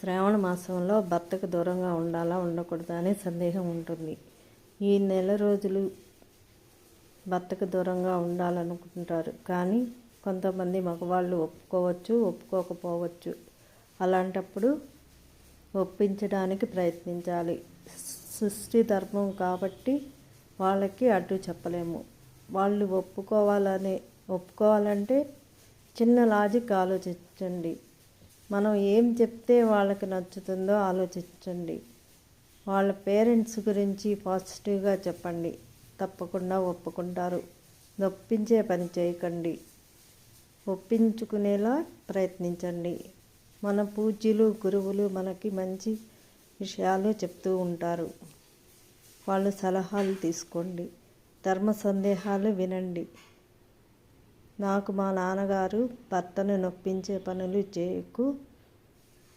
శ్రావణ మాసంలో భర్తకు దూరంగా ఉండాలా ఉండకూడదా అనే సందేహం ఉంటుంది. ఈ నెల రోజులు భర్తకు దూరంగా ఉండాలనుకుంటారు. కానీ కొంతమంది మగవాళ్ళు ఒప్పుకోవచ్చు, ఒప్పుకోకపోవచ్చు. అలాంటప్పుడు ఒప్పించడానికి ప్రయత్నించాలి. సృష్టి ధర్మం కాబట్టి వాళ్ళకి అడ్డు చెప్పలేము. వాళ్ళు ఒప్పుకోవాలంటే చిన్న లాజిక్ ఆలోచించండి. మనం ఏం చెప్తే వాళ్ళకి నచ్చుతుందో ఆలోచించండి. వాళ్ళ పేరెంట్స్ గురించి పాజిటివ్గా చెప్పండి. తప్పకుండా ఒప్పుకుంటారు. నొప్పించే పని చేయకండి. ఒప్పించుకునేలా ప్రయత్నించండి. మన పూజ్యులు, గురువులు మనకి మంచి విషయాలు చెప్తూ ఉంటారు. వాళ్ళ సలహాలు తీసుకోండి. ధర్మ సందేహాలు వినండి. నాకు మా నాన్నగారు భర్తను నొప్పించే పనులు చేయకు,